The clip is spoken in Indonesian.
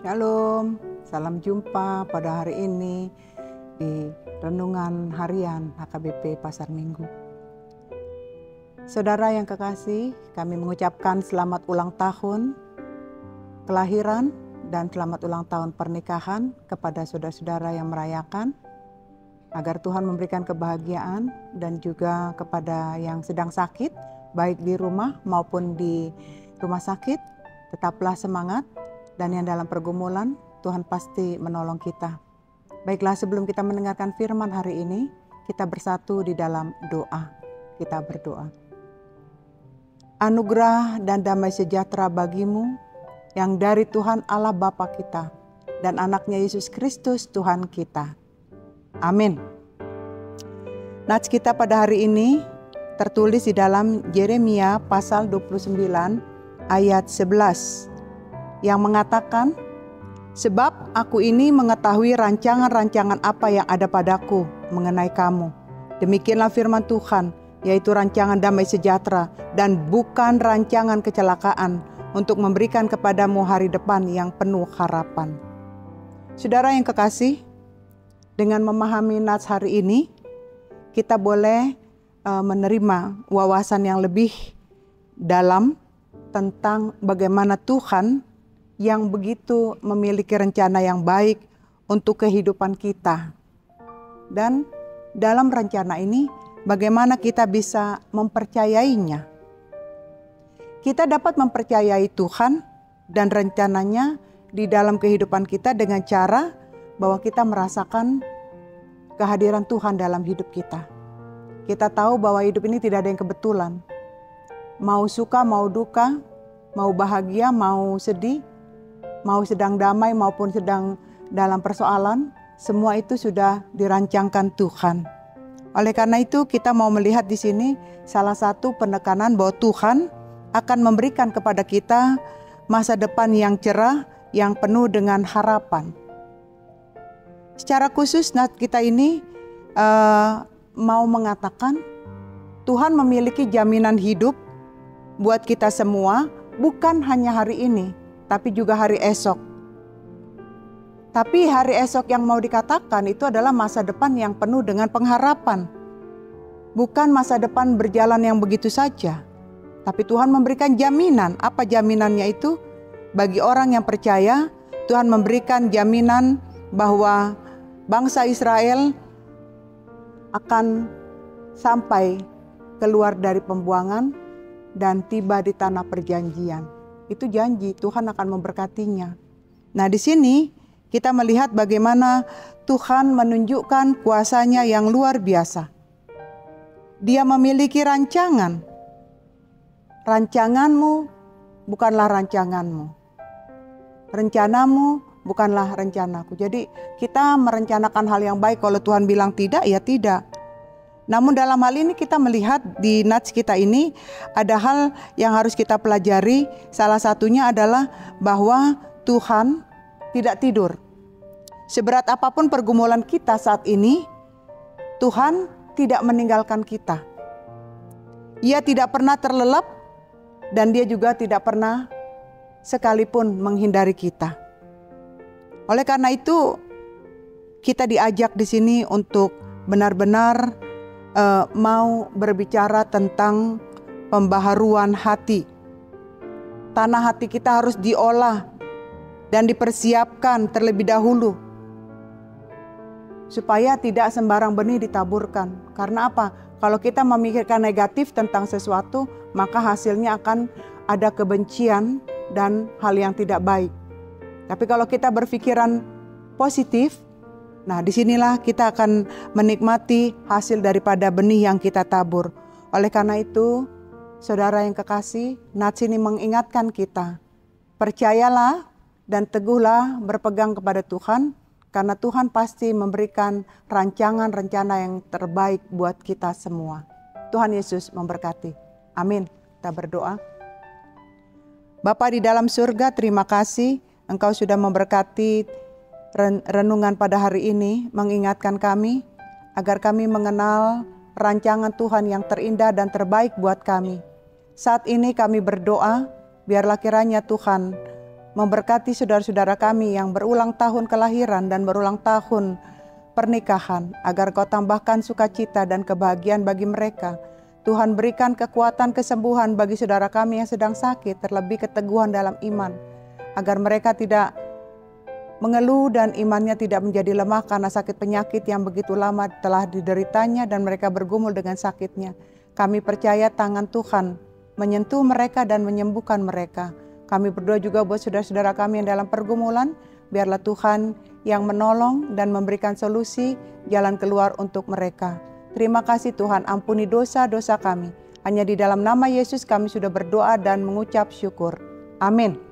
Shalom, salam jumpa pada hari ini di Renungan Harian HKBP Pasar Minggu. Saudara yang kekasih, kami mengucapkan selamat ulang tahun kelahiran dan selamat ulang tahun pernikahan kepada saudara-saudara yang merayakan, agar Tuhan memberikan kebahagiaan, dan juga kepada yang sedang sakit, baik di rumah maupun di rumah sakit, tetaplah semangat. Dan yang dalam pergumulan, Tuhan pasti menolong kita. Baiklah, sebelum kita mendengarkan firman hari ini, kita bersatu di dalam doa. Kita berdoa. Anugerah dan damai sejahtera bagimu, yang dari Tuhan Allah Bapa kita, dan anaknya Yesus Kristus Tuhan kita. Amin. Nats kita pada hari ini tertulis di dalam Yeremia pasal 29 ayat 11. Yang mengatakan, sebab aku ini mengetahui rancangan-rancangan apa yang ada padaku mengenai kamu. Demikianlah firman Tuhan, yaitu rancangan damai sejahtera dan bukan rancangan kecelakaan, untuk memberikan kepadamu hari depan yang penuh harapan. Saudara yang kekasih, dengan memahami nats hari ini, kita boleh menerima wawasan yang lebih dalam tentang bagaimana Tuhan yang begitu memiliki rencana yang baik untuk kehidupan kita. Dan dalam rencana ini, bagaimana kita bisa mempercayainya. Kita dapat mempercayai Tuhan dan rencananya di dalam kehidupan kita dengan cara bahwa kita merasakan kehadiran Tuhan dalam hidup kita. Kita tahu bahwa hidup ini tidak ada yang kebetulan. Mau suka, mau duka, mau bahagia, mau sedih, mau sedang damai maupun sedang dalam persoalan, semua itu sudah dirancangkan Tuhan. Oleh karena itu kita mau melihat di sini salah satu penekanan bahwa Tuhan akan memberikan kepada kita masa depan yang cerah, yang penuh dengan harapan. Secara khusus kita ini mau mengatakan Tuhan memiliki jaminan hidup buat kita semua, bukan hanya hari ini, tapi juga hari esok. Tapi hari esok yang mau dikatakan itu adalah masa depan yang penuh dengan pengharapan. Bukan masa depan berjalan yang begitu saja. Tapi Tuhan memberikan jaminan. Apa jaminannya itu? Bagi orang yang percaya, Tuhan memberikan jaminan bahwa bangsa Israel akan sampai keluar dari pembuangan dan tiba di tanah perjanjian. Itu janji, Tuhan akan memberkatinya. Nah, di sini kita melihat bagaimana Tuhan menunjukkan kuasanya yang luar biasa. Dia memiliki rancangan. Rancanganmu bukanlah rancanganmu. Rencanamu bukanlah rencanaku. Jadi kita merencanakan hal yang baik, kalau Tuhan bilang tidak, ya tidak. Namun dalam hal ini kita melihat di nats kita ini ada hal yang harus kita pelajari. Salah satunya adalah bahwa Tuhan tidak tidur. Seberat apapun pergumulan kita saat ini, Tuhan tidak meninggalkan kita. Ia tidak pernah terlelap dan dia juga tidak pernah sekalipun menghindari kita. Oleh karena itu kita diajak di sini untuk benar-benar mau berbicara tentang pembaharuan hati. Tanah hati kita harus diolah dan dipersiapkan terlebih dahulu, supaya tidak sembarang benih ditaburkan. Karena apa? Kalau kita memikirkan negatif tentang sesuatu, maka hasilnya akan ada kebencian dan hal yang tidak baik. Tapi kalau kita berpikiran positif, nah, disinilah kita akan menikmati hasil daripada benih yang kita tabur. Oleh karena itu, saudara yang kekasih, nats ini mengingatkan kita, percayalah dan teguhlah berpegang kepada Tuhan, karena Tuhan pasti memberikan rancangan rencana yang terbaik buat kita semua. Tuhan Yesus memberkati. Amin. Kita berdoa. Bapa di dalam surga, terima kasih Engkau sudah memberkati renungan pada hari ini, mengingatkan kami agar kami mengenal rancangan Tuhan yang terindah dan terbaik buat kami. Saat ini kami berdoa, biarlah kiranya Tuhan memberkati saudara-saudara kami yang berulang tahun kelahiran dan berulang tahun pernikahan, agar Kau tambahkan sukacita dan kebahagiaan bagi mereka. Tuhan, berikan kekuatan kesembuhan bagi saudara kami yang sedang sakit, terlebih keteguhan dalam iman, agar mereka tidak mengeluh dan imannya tidak menjadi lemah karena sakit penyakit yang begitu lama telah dideritanya dan mereka bergumul dengan sakitnya. Kami percaya tangan Tuhan menyentuh mereka dan menyembuhkan mereka. Kami berdoa juga buat saudara-saudara kami yang dalam pergumulan, biarlah Tuhan yang menolong dan memberikan solusi jalan keluar untuk mereka. Terima kasih Tuhan, ampuni dosa-dosa kami. Hanya di dalam nama Yesus kami sudah berdoa dan mengucap syukur. Amin.